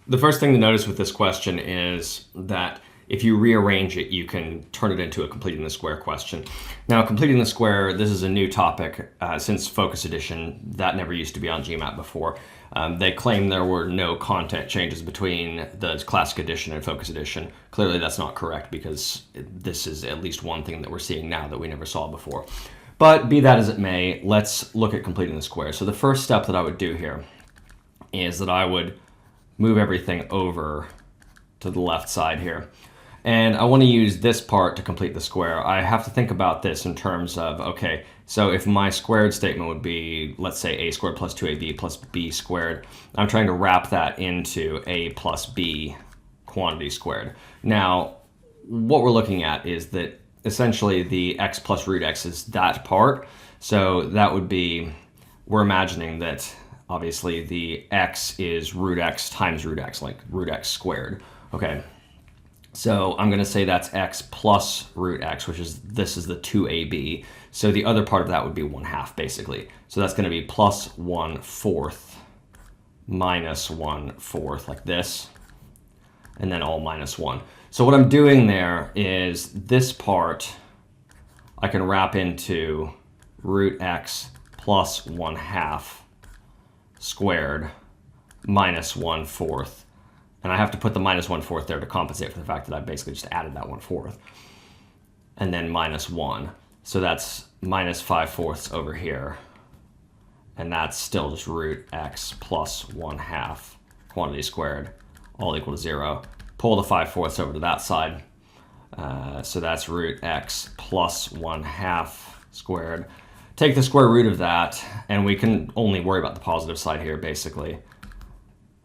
The first thing to notice with this question is that if you rearrange it, you can turn it into a completing the square question. Now, completing the square, this is a new topic since Focus Edition. That never used to be on GMAT before. They claim there were no content changes between the Classic Edition and Focus Edition. Clearly, that's not correct because this is at least one thing that we're seeing now that we never saw before. But be that as it may, let's look at completing the square. So the first step that I would do here is that I would move everything over to the left side here. And I want to use this part to complete the square. I have to think about this in terms of, okay, so if my squared statement would be, let's say a squared plus 2ab plus b squared, I'm trying to wrap that into a plus b quantity squared. Now, what we're looking at is that essentially the x plus root x is that part. So that would be, we're imagining that obviously the x is root x times root x, like root x squared. Okay, so I'm going to say that's x plus root x, which is, this is the 2ab. So the other part of that would be 1/2 basically. So that's going to be plus 1/4 minus 1/4 like this, and then all minus 1. So what I'm doing there is this part I can wrap into root x plus 1/2 squared minus 1/4. And I have to put the minus 1/4 there to compensate for the fact that I basically just added that 1/4. And then minus 1. So that's minus 5/4 over here. And that's still just root x plus 1/2 quantity squared, all equal to 0. Pull the 5/4 over to that side. So that's root x plus 1/2 squared. Take the square root of that, and we can only worry about the positive side here, basically,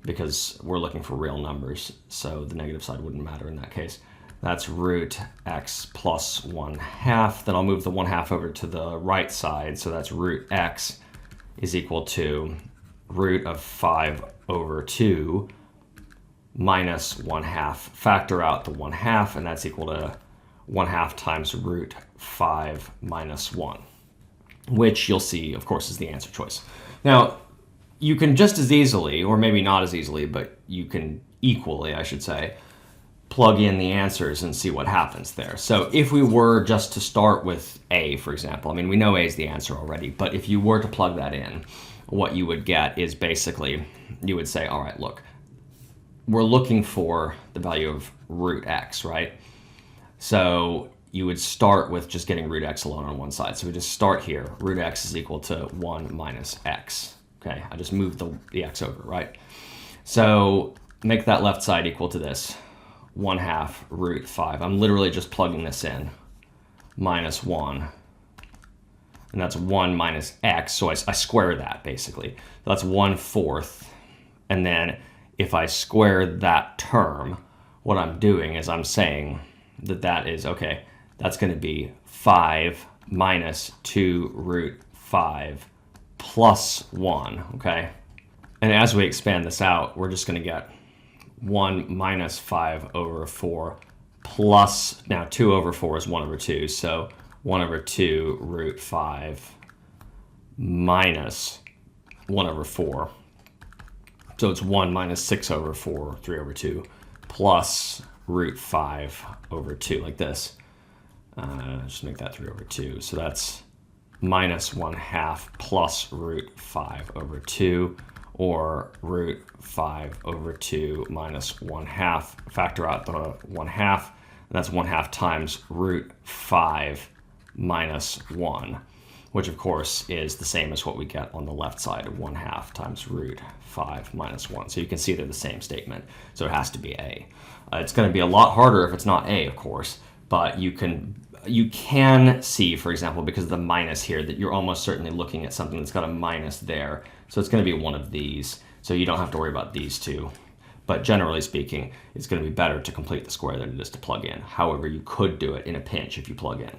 because we're looking for real numbers, so the negative side wouldn't matter in that case. That's root x plus 1/2. Then I'll move the 1/2 over to the right side, so that's root x is equal to root of 5/2 minus 1/2. Factor out the 1/2, and that's equal to 1/2 times root 5 minus 1, which you'll see, of course, is the answer choice. Now, you can just as easily, or maybe not as easily, but you can equally, I should say, plug in the answers and see what happens there. So if we were just to start with A, for example, I mean, we know A is the answer already, but if you were to plug that in, what you would get is basically, you would say, all right, look, we're looking for the value of root x, right? So you would start with just getting root x alone on one side. So we just start here. Root x is equal to 1 minus x. Okay, I just moved the x over, right? So make that left side equal to this, 1/2 root 5. I'm literally just plugging this in, minus 1. And that's 1 minus x, so I square that, basically. So that's 1/4. And then if I square that term, what I'm doing is I'm saying that that is, okay, that's going to be 5 minus 2 root 5 plus 1, okay? And as we expand this out, we're just going to get 1 minus 5/4 plus, now 2/4 is 1/2, so 1/2 root 5 minus 1/4. So it's 1 minus 6/4, 3/2, plus root 5/2, like this. Just make that 3/2. So that's minus 1/2 plus root 5/2, or root 5/2 minus 1/2. Factor out the 1/2, and that's 1/2 times root 5 minus 1, which of course is the same as what we get on the left side of 1/2 times root 5 minus 1. So you can see they're the same statement, so it has to be A. It's going to be a lot harder if it's not A, of course, but you can see, for example, because of the minus here, that you're almost certainly looking at something that's got a minus there. So it's going to be one of these. So you don't have to worry about these two. But generally speaking, it's going to be better to complete the square than it is to plug in. However, you could do it in a pinch if you plug in.